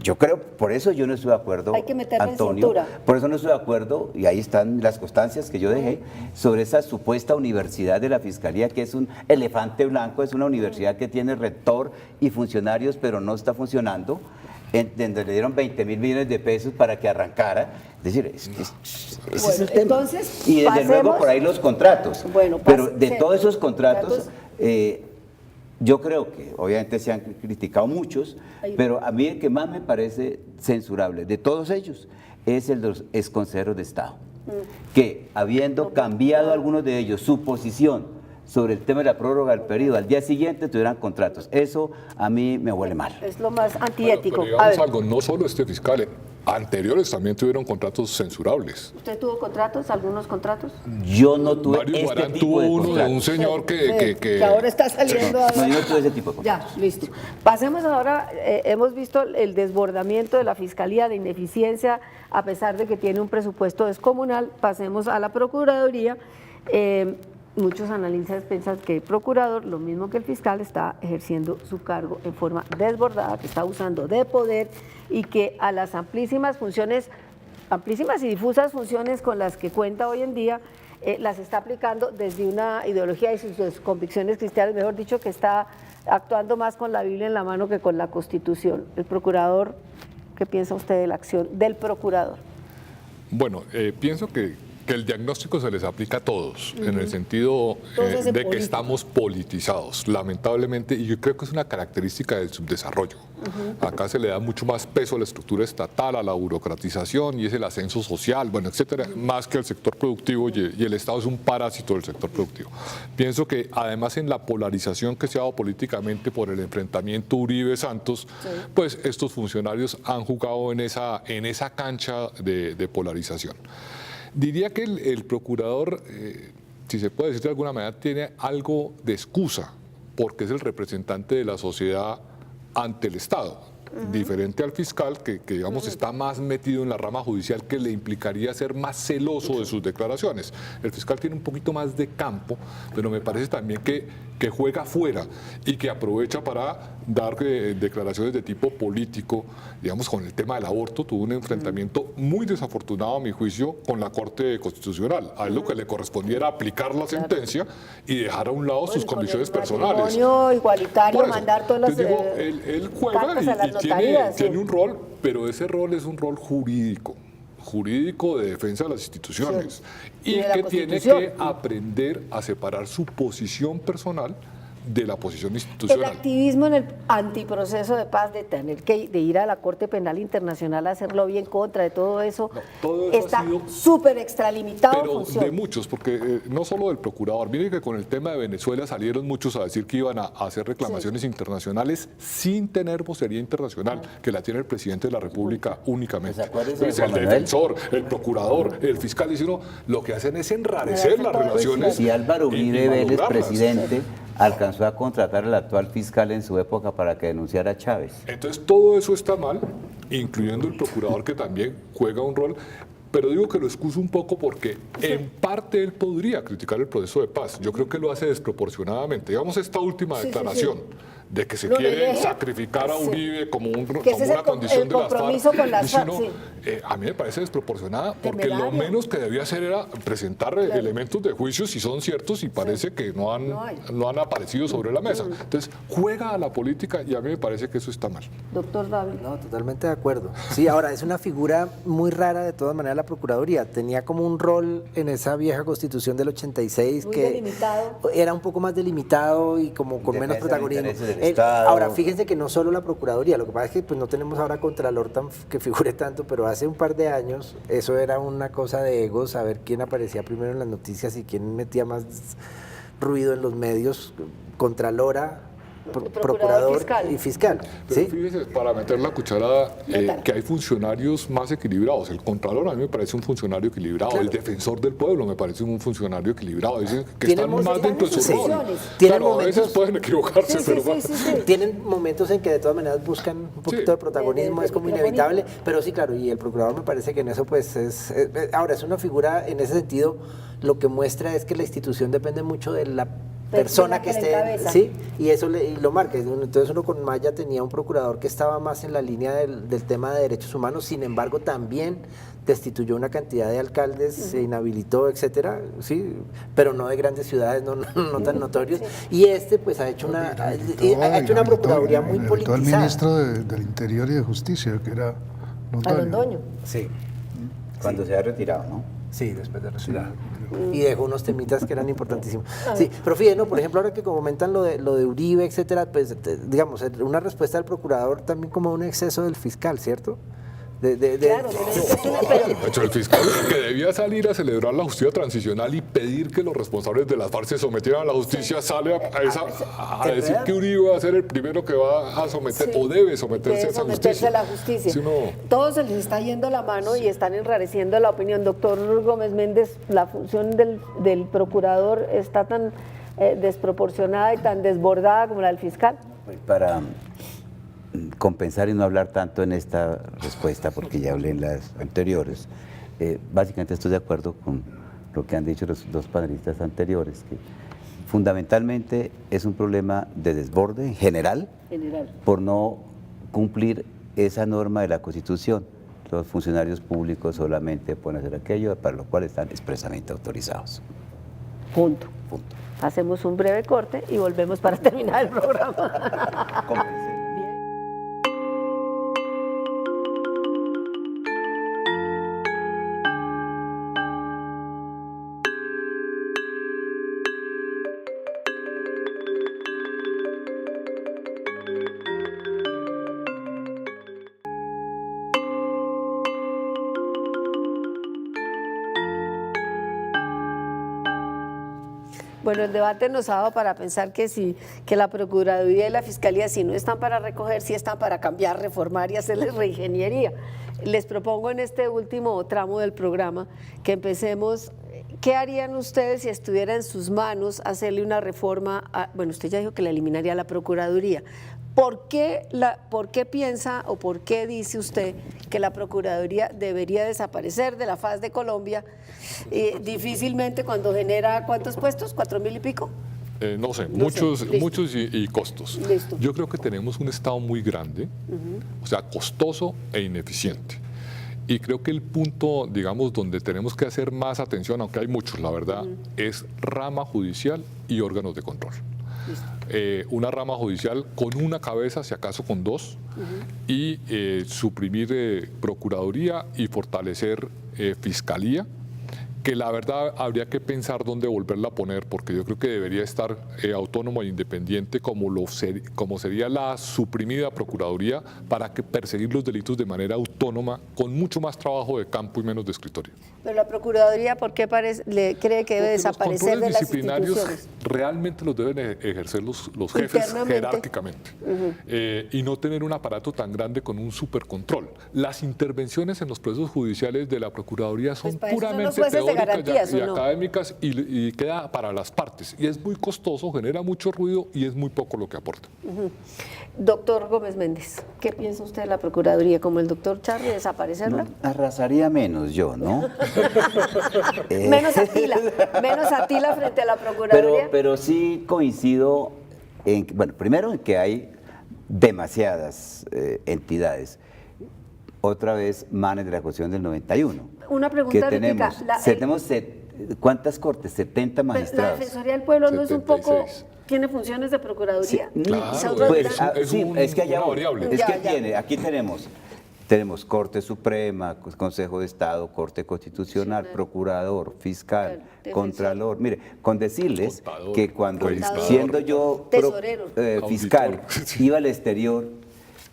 yo creo, por eso yo no estoy de acuerdo, hay que meterle Antonio, en cintura. por eso no estoy de acuerdo, y ahí están las constancias que yo dejé, sobre esa supuesta universidad de la Fiscalía, que es un elefante blanco, es una universidad que tiene rector y funcionarios, pero no está funcionando, donde le dieron 20.000 millones de pesos para que arrancara. Es decir, ese es el tema. Entonces, y desde luego por ahí los contratos. Pero de todos esos contratos, yo creo que obviamente se han criticado muchos, pero a mí el que más me parece censurable de todos ellos es el de los exconsejeros de Estado, que habiendo cambiado algunos de ellos su posición sobre el tema de la prórroga del periodo, al día siguiente tuvieran contratos. Eso a mí me huele mal. Es lo más antiético. Pero digamos algo, no solo este fiscal, anteriores también tuvieron contratos censurables. ¿Usted tuvo contratos, algunos contratos? Yo no tuve Mario Guarán tuvo uno de un señor que ahora está saliendo. No, yo no tuve ese tipo de contratos. Ya, listo. Pasemos ahora, hemos visto el desbordamiento de la Fiscalía, de ineficiencia, a pesar de que tiene un presupuesto descomunal. Pasemos a la Procuraduría. Muchos analistas piensan que el procurador, lo mismo que el fiscal, está ejerciendo su cargo en forma desbordada, que está abusando de poder y que a las amplísimas y difusas funciones con las que cuenta hoy en día, las está aplicando desde una ideología y sus convicciones cristianas, mejor dicho, que está actuando más con la Biblia en la mano que con la Constitución. El procurador, ¿qué piensa usted de la acción del procurador? Bueno, pienso que el diagnóstico se les aplica a todos, en el sentido de que estamos politizados, lamentablemente, y yo creo que es una característica del subdesarrollo. Acá se le da mucho más peso a la estructura estatal, a la burocratización, y es el ascenso social, bueno, etcétera, más que al sector productivo, y el Estado es un parásito del sector productivo. Pienso que además en la polarización que se ha dado políticamente por el enfrentamiento Uribe-Santos, pues estos funcionarios han jugado en esa cancha de polarización. Diría que el procurador, si se puede decir de alguna manera, tiene algo de excusa, porque es el representante de la sociedad ante el Estado. diferente al fiscal, que digamos está más metido en la rama judicial, que le implicaría ser más celoso de sus declaraciones. El fiscal tiene un poquito más de campo, pero me parece también que juega afuera y que aprovecha para dar declaraciones de tipo político. Digamos, con el tema del aborto tuvo un enfrentamiento muy desafortunado, a mi juicio, con la Corte Constitucional. A él lo que le correspondía era aplicar la sentencia y dejar a un lado sus condiciones personales. Igualitario, Por eso, mandar todas las entonces digo, él juega cartas a las y notarías, tiene un rol, pero ese rol es un rol jurídico de defensa de las instituciones y y de la que tiene Constitución. que aprender a separar su posición personal de la posición El institucional. activismo en el antiproceso de paz, de tener que de ir a la Corte Penal Internacional a hacer lobby en contra de todo eso, todo eso está ha sido- súper extralimitado. Pero funciona. de muchos, porque no solo del procurador. Miren que con el tema de Venezuela salieron muchos a decir que iban a hacer reclamaciones internacionales sin tener vocería internacional, que la tiene el presidente de la República únicamente. Pues acuérdese de Entonces, el Juan Manuel. defensor, el procurador, el fiscal, dice uno, lo que hacen es enrarecer las relaciones. Si Álvaro y Uribe Vélez, malograrlas. presidente, alcanzó a contratar al actual fiscal en su época para que denunciara a Chávez. Entonces todo eso está mal, incluyendo el procurador que también juega un rol, pero digo que lo excuso un poco porque en parte él podría criticar el proceso de paz. Yo creo que lo hace desproporcionadamente. Digamos esta última declaración de que se Lo quiere deje. sacrificar a Sí. Uribe como, Que ese es una el condición de las compromiso FARC. con las Dice FARC, uno, a mí me parece desproporcionada porque lo Temerario. menos que debía hacer era presentar elementos de juicio si son ciertos y parece que no han aparecido sobre la mesa. Entonces juega a la política y a mí me parece que eso está mal. Doctor David. No, totalmente de acuerdo. Sí, ahora es una figura muy rara de todas maneras la Procuraduría. Tenía como un rol en esa vieja Constitución del 86 Muy que delimitado. era un poco más delimitado y como con menos Defensa de los protagonismo. intereses del Estado. Ahora, fíjense que no solo la Procuraduría, lo que pasa es que pues, no tenemos ahora Contralor que figure tanto, pero hace un par de años eso era una cosa de egos, a ver quién aparecía primero en las noticias y quién metía más ruido en los medios, Contralora, Procurador fiscal. y Fiscal. Pero ¿sí? fíjese, para meter la cucharada, Métala. que hay funcionarios más equilibrados. El Contralor a mí me parece un funcionario equilibrado. El Defensor del Pueblo me parece un funcionario equilibrado. Dicen que están Tienen más dentro de su están en rol. sus funciones. Tienen Claro, a veces momentos- pueden equivocarse, Sí, pero sí, sí, sí. Tienen momentos en que de todas maneras buscan un poquito Sí. de protagonismo, De es como protagonismo. inevitable, pero sí, claro, y el procurador me parece que en eso pues ahora es una figura, en ese sentido, lo que muestra es que la institución depende mucho de la persona que que la esté, encabeza. sí, y eso y lo marca. Entonces uno con Maya tenía un procurador que estaba más en la línea del tema de derechos humanos, sin embargo también destituyó una cantidad de alcaldes, se inhabilitó, etcétera, sí, pero no de grandes ciudades, no tan notorios. Y este pues ha hecho una procuraduría muy Al politizada. ministro del Interior y de Justicia, que era A Londoño. Sí. Cuando se ha retirado, ¿no? Sí, después de retirar. Y dejó unos temitas que eran importantísimos. Sí, pero fíjense, ¿no? Por ejemplo, ahora que comentan lo de Uribe, etcétera, pues digamos, una respuesta del procurador también como un exceso del fiscal, ¿cierto? Claro, De hecho, el fiscal que debía salir a celebrar la justicia transicional y pedir que los responsables de las FARC se sometieran a la justicia, sale a decir que Uribe va a ser el primero que va a someter o debe someterse a esa someterse justicia. a la justicia. Si no- Todos se les está yendo la mano y están enrareciendo la opinión. Doctor Gómez Méndez, la función del procurador está tan desproporcionada y tan desbordada como la del fiscal. Para compensar y no hablar tanto en esta respuesta, porque ya hablé en las anteriores, básicamente estoy de acuerdo con lo que han dicho los dos panelistas anteriores, que fundamentalmente es un problema de desborde en general por no cumplir esa norma de la Constitución. Los funcionarios públicos solamente pueden hacer aquello para lo cual están expresamente autorizados. Punto. Punto. Hacemos un breve corte y volvemos para terminar el programa. Bueno, el debate nos ha dado para pensar que la Procuraduría y la Fiscalía, si no están para recoger, sí están para cambiar, reformar y hacerles reingeniería. Les propongo en este último tramo del programa que empecemos. ¿Qué harían ustedes si estuviera en sus manos hacerle una reforma? Bueno, usted ya dijo que la eliminaría la Procuraduría, ¿Por qué piensa o por qué dice usted que la Procuraduría debería desaparecer de la faz de Colombia? Difícilmente cuando genera, ¿cuántos puestos? ¿4.000 y pico? No sé, No sé, muchos, listo. muchos y costos. Listo. Yo creo que tenemos un Estado muy grande, o sea, costoso e ineficiente. Y creo que el punto, digamos, donde tenemos que hacer más atención, aunque hay muchos, la verdad, es rama judicial y órganos de control. Una rama judicial con una cabeza, si acaso con dos, y suprimir Procuraduría y fortalecer Fiscalía, que la verdad habría que pensar dónde volverla a poner, porque yo creo que debería estar autónoma e independiente como sería la suprimida Procuraduría para que perseguir los delitos de manera autónoma, con mucho más trabajo de campo y menos de escritorio. Pero la Procuraduría, ¿por qué le cree que debe Porque desaparecer los de las disciplinarios instituciones? realmente los deben ejercer los jefes Internamente. jerárquicamente y no tener un aparato tan grande con un supercontrol. Las intervenciones en los procesos judiciales de la Procuraduría son Pues para eso son puramente los jueces de teóricas garantías, y ¿o no? académicas y queda para las partes. Y es muy costoso, genera mucho ruido y es muy poco lo que aporta. Doctor Gómez Méndez, ¿qué piensa usted de la Procuraduría? ¿Como el doctor Charlie, desaparecerla? No, arrasaría menos yo, ¿no? Menos Atila frente a la Procuraduría. Pero sí coincido en, bueno, primero en que hay demasiadas entidades. Otra vez, manes de la Constitución del 91. Una pregunta que tenemos, ahorita, ¿cuántas cortes? 70 la magistrados. Defensoría del Pueblo no es un poco, 76. tiene funciones de Procuraduría. Claro, Esa otra Pues, dirán, es que allá una voy. variable. Es Ya, que ya. aquí tenemos Corte Suprema, Consejo de Estado, Corte Constitucional, Sí, claro. Procurador, Fiscal, Claro, defensor. Contralor. Mire, con decirles Contador, que cuando registrador. siendo yo Tesorero. fiscal Auditor. Sí. iba al exterior,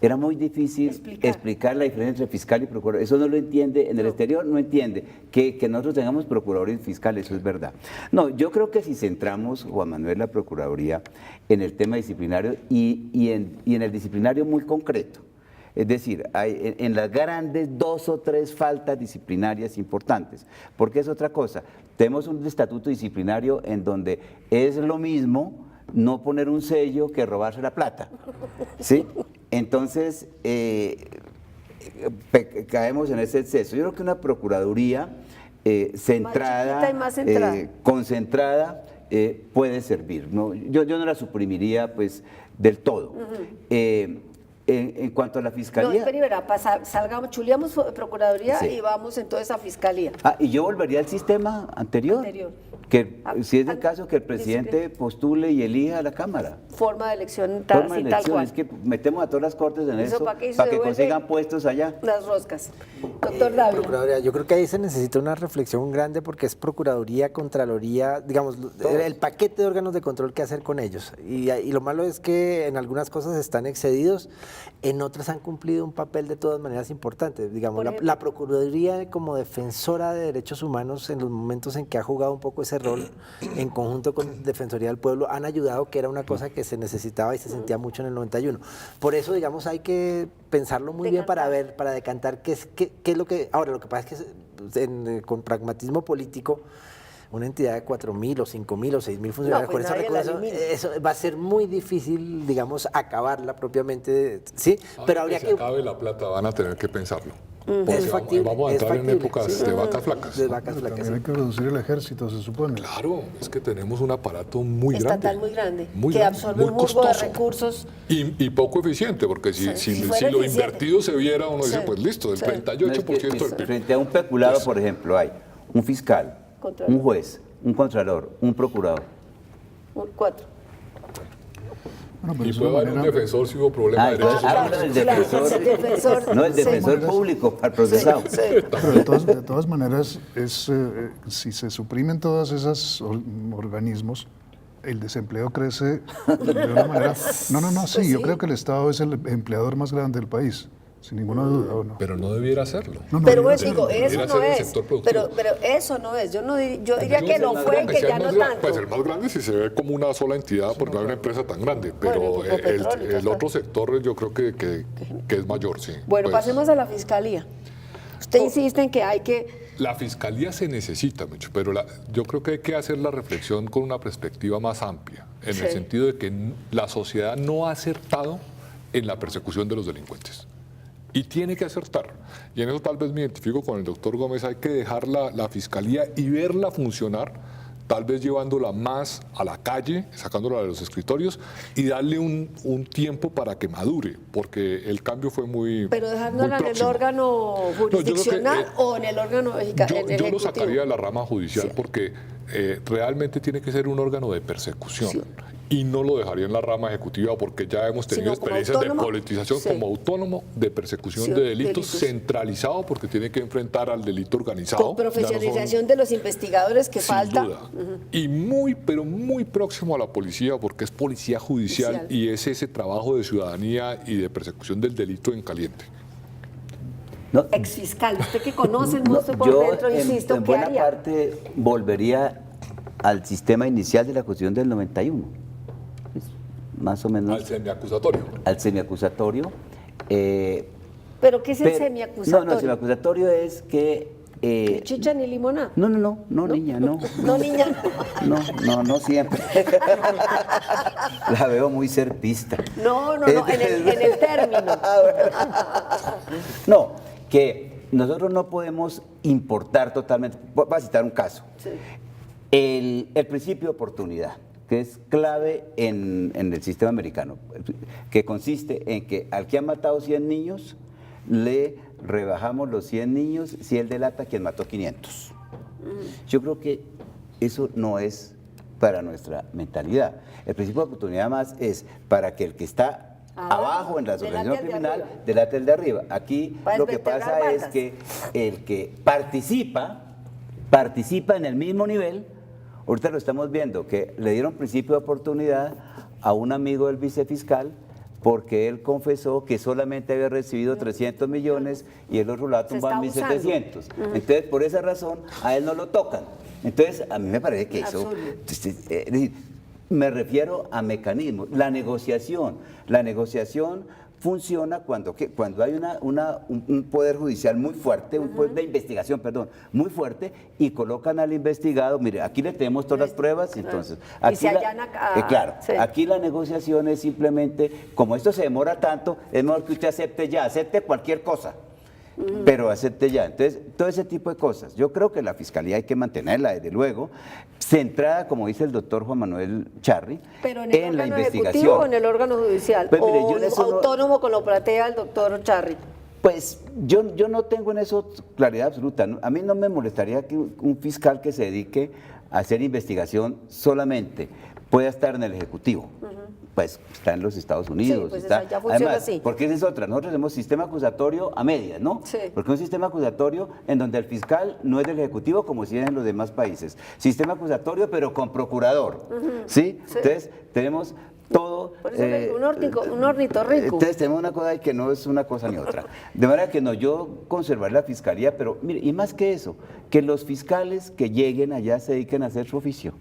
era muy difícil Explicar. explicar la diferencia entre fiscal y procurador. Eso no lo entiende, en el exterior no entiende. Que nosotros tengamos procurador y fiscal, eso es verdad. No, yo creo que si centramos, Juan Manuel, la Procuraduría en el tema disciplinario y en el disciplinario muy concreto, es decir, hay en las grandes 2 o 3 faltas disciplinarias importantes, porque es otra cosa. Tenemos un estatuto disciplinario en donde es lo mismo no poner un sello que robarse la plata, ¿sí? Entonces, caemos en ese exceso. Yo creo que una Procuraduría centrada, chiquita y más centrada. concentrada, puede servir, ¿no? Yo no la suprimiría pues del todo. En cuanto a la no, Fiscalía... espera, salgamos, chuleamos Procuraduría Sí. y vamos entonces a Fiscalía. y yo volvería al sistema anterior. Que si es el caso, que el presidente postule y elija a la Cámara. Forma de elección Forma de tal elección. cual. Es que metemos a todas las cortes en ¿Eso eso para qué? ¿Se para que devuelve? consigan puestos allá. Las roscas. Doctor Dávila. Procuraduría, yo creo que ahí se necesita una reflexión grande porque es Procuraduría, Contraloría, digamos, el paquete de órganos de control que hacer con ellos. Y lo malo es que en algunas cosas están excedidos, en otras han cumplido un papel de todas maneras importante. Digamos, Por ejemplo. la Procuraduría como defensora de derechos humanos en los momentos en que ha jugado un poco ese rol, en conjunto con Defensoría del Pueblo, han ayudado, que era una cosa que se necesitaba y se sentía mucho en el 91. Por eso, digamos, hay que pensarlo muy bien para ver, para decantar qué es lo que... Ahora, lo que pasa es que con pragmatismo político, una entidad de 4.000 o 5.000 o 6.000 funcionarios pues con esos nadie la recursos, elimina. eso va a ser muy difícil, digamos, acabarla propiamente, ¿sí? Pero habría que que... se acabe la plata, van a tener que pensarlo. Porque Es factible, vamos a es entrar en factible, épocas sí. de vacas flacas. De vacas Pero flacas, también hay sí. que reducir el ejército, se supone. Claro, es que tenemos un aparato muy Estatal grande. muy grande, muy que grande, absorbe muy un jurgo de costoso. recursos. Y poco eficiente, porque si fuera lo eficiente. invertido se viera, uno dice, Sí, pues listo, del sí. 38% No, es que, del PIB. frente a un peculado, por ejemplo, hay un fiscal, Contralor. un juez, un contralor, un procurador. 4. Bueno, pero Y es puede una haber un manera- defensor si hubo problema de Entonces, derechos hablo humanos. del defensor, El defensor. no el Sí. defensor público para el procesado. Pero de todas maneras, si se suprimen todos esos organismos, el desempleo crece de una manera... No, sí, yo creo que el Estado es el empleador más grande del país, sin ninguna duda, ¿o no? Pero no debiera hacerlo. No, Pero debería bueno, digo, serlo. eso Debería no ser el es. sector productivo. Pero eso no es. Yo diría que lo más fue, grande, que Sea ya el no más grande, tanto. pues el más grande si se ve como una sola entidad, porque no hay una empresa tan grande. Pero Bueno, tipo petróleo, ya el está. otro sector yo creo que es mayor, sí. Bueno, Pues, pasemos a la Fiscalía. Usted insiste en que hay que... La fiscalía se necesita mucho, pero yo creo que hay que hacer la reflexión con una perspectiva más amplia, en el Sí. sentido de que la sociedad no ha acertado en la persecución de los delincuentes. Y tiene que acertar. Y en eso tal vez me identifico con el doctor Gómez, hay que dejar la fiscalía y verla funcionar, tal vez llevándola más a la calle, sacándola de los escritorios y darle un tiempo para que madure, porque el cambio fue muy Pero dejándola en el próximo. órgano jurisdiccional o en el órgano en el Yo lo ejecutivo. sacaría de la rama judicial Sí. porque realmente tiene que ser un órgano de persecución. Y no lo dejaría en la rama ejecutiva porque ya hemos tenido Sino como experiencias de autónomo. politización Sí. como autónomo de persecución Sí, de delitos, delitos. centralizado porque tiene que enfrentar al delito organizado. Con Ya no son- profesionalización de los investigadores que sin falta. duda. Y muy, pero muy próximo a la policía, porque es policía judicial Judicial. y es ese trabajo de ciudadanía y de persecución del delito en caliente. No, Exfiscal, usted que conoce el no, monstruo por yo dentro, insisto, en ¿qué buena haría? parte volvería al sistema inicial de la Constitución del 91. Es más o menos Al semiacusatorio. al semiacusatorio. ¿Pero qué es el semiacusatorio? No, el semiacusatorio es que... Ni chicha ni limonada. no, niña, no. No, niña. No siempre. La veo muy serpista. No, en el término. No, que nosotros no podemos importar totalmente. Voy a citar un caso. Sí. El principio de oportunidad, que es clave en el sistema americano, que consiste en que al que ha matado 100 niños, le rebajamos los 100 niños si él delata a quien mató 500. Yo creo que eso no es para nuestra mentalidad. El principio de oportunidad más es para que el que está abajo en la delate asociación al de criminal arriba. delate el de arriba. Aquí Para lo que desvertebrar pasa es bandas. que el que participa en el mismo nivel. Ahorita lo estamos viendo, que le dieron principio de oportunidad a un amigo del vicefiscal porque él confesó que solamente había recibido 300 millones y el otro lado Se tumban está 1.700. Entonces, por esa razón, a él no lo tocan. Entonces, a mí me parece que eso... Absurdo. Es decir, me refiero a mecanismos. La negociación funciona cuando hay un poder judicial muy fuerte, un poder de investigación, perdón, muy fuerte, y colocan al investigado, mire, aquí le tenemos todas las pruebas, entonces... Y Aquí se allana claro, sí. aquí la negociación es simplemente, como esto se demora tanto, es mejor que usted acepte cualquier cosa. Pero acepte ya. Entonces, todo ese tipo de cosas. Yo creo que la fiscalía hay que mantenerla, desde luego, centrada, como dice el doctor Juan Manuel Charri, Pero en el en la órgano investigación. ejecutivo o en el órgano judicial. Pues mire, o yo en eso no- autónomo con lo plantea el doctor Charri. Pues yo no tengo en eso claridad absoluta. A mí no me molestaría que un fiscal que se dedique a hacer investigación solamente pueda estar en el Ejecutivo. Pues está en los Estados Unidos. pues está, ya funciona además, así. porque esa es otra. Nosotros tenemos sistema acusatorio a medias, ¿no? Sí. Porque un sistema acusatorio en donde el fiscal no es del Ejecutivo como si es en los demás países. Sistema acusatorio pero con procurador. ¿Sí? Sí. Entonces tenemos todo... Por eso le digo, un ornitorrinco. Entonces tenemos una cosa que no es una cosa ni otra. De manera que no, yo conservar la fiscalía, pero mire, y más que eso, que los fiscales que lleguen allá se dediquen a hacer su oficio.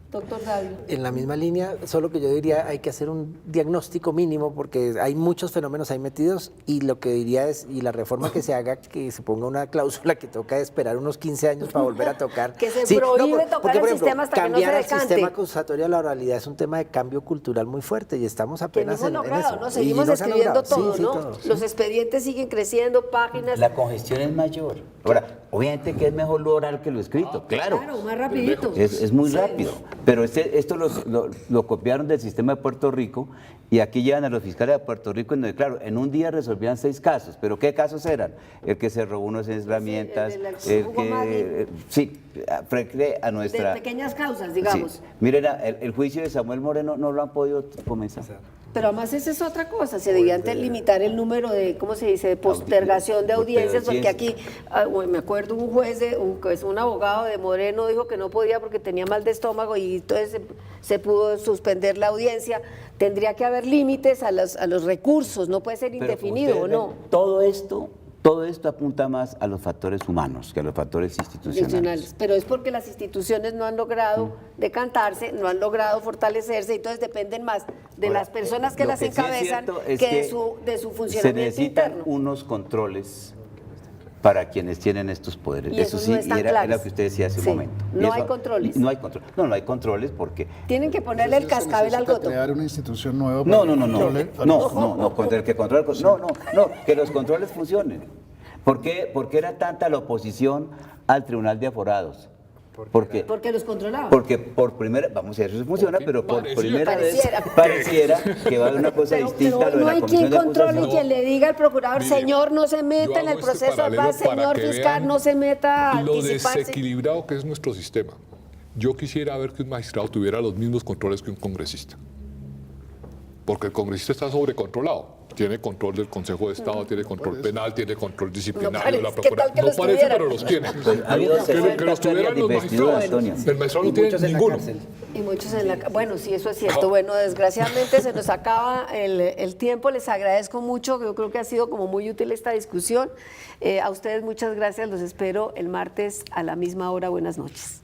Doctor David. En la misma línea, solo que yo diría hay que hacer un diagnóstico mínimo porque hay muchos fenómenos ahí metidos y lo que diría es, y la reforma que se haga, que se ponga una cláusula que toca esperar unos 15 años para volver a tocar. Que se prohíbe tocar el sistema hasta que no se cambiar el decante. sistema acusatorio a la oralidad es un tema de cambio cultural muy fuerte y estamos Que no apenas hemos en logrado, eso. ¿no? Y Seguimos no se ha escribiendo logrado. todo, Sí, ¿no? todo, sí. Los expedientes siguen creciendo, páginas. La congestión es mayor. Ahora, obviamente que es mejor lo oral que lo escrito, claro. Claro, más rapidito. Es muy Sí. rápido, pero esto lo copiaron del sistema de Puerto Rico y aquí llevan a los fiscales de Puerto Rico en donde, claro, en un día resolvían 6 casos, pero ¿qué casos eran? El que se robó unas herramientas, el del el Hugo Maggi. que, sí, frente a De nuestra... pequeñas causas, digamos. Sí. Miren, el juicio de Samuel Moreno no lo han podido comenzar. Pero además esa es otra cosa, se debía limitar el número de, ¿cómo se dice?, de postergación de audiencias, porque aquí, me acuerdo un juez, un abogado de Moreno dijo que no podía porque tenía mal de estómago y entonces se pudo suspender la audiencia. Tendría que haber límites a los recursos, no puede ser Pero indefinido, ¿o ustedes no? ven, todo esto apunta más a los factores humanos que a los factores institucionales. Pero es porque las instituciones no han logrado decantarse, no han logrado fortalecerse, y entonces dependen más de Ahora, las personas que lo las sí es encabezan cierto es que que de su se funcionamiento necesitan interno. unos controles para quienes tienen estos poderes. Y eso sí, no están era claros. lo que usted decía hace Sí, un momento. no Y eso- hay controles. No hay control. No hay controles porque... Tienen que ponerle el Entonces, cascabel al necesita goto. crear una institución nueva No, para no, no, que no, controle a no, contra el que controla, no, que los controles funcionen. ¿Por qué era tanta la oposición al Tribunal de Aforados? Porque Porque los controlaban. por primera, vamos a ver si eso funciona, pero por primera vez Pareciera. pareciera que va a haber una cosa Pero distinta a lo de no la hay Comisión quien de controle y Acusación. quien le diga al procurador, Mire, señor, no se yo meta en hago el este proceso de paralelo paz, para señor que fiscal, vean no se meta a lo anticiparse. desequilibrado que es nuestro sistema. Yo quisiera ver que un magistrado tuviera los mismos controles que un congresista. Porque el congresista está sobrecontrolado. Tiene control del Consejo de Estado, tiene control penal, tiene control disciplinario de la parece. ¿Qué tal Procuraduría. que No los parece, tuviera? pero los tiene. Pues ha habido Que 60 los tuvieran peleas los de investidura, magistrados. Antonio. El magistrado no Y tiene muchos en la ninguno. cárcel. Y muchos en la... Bueno, sí, eso es cierto. Bueno, desgraciadamente se nos acaba el tiempo. Les agradezco mucho. Yo creo que ha sido como muy útil esta discusión. A ustedes muchas gracias. Los espero el martes a la misma hora. Buenas noches.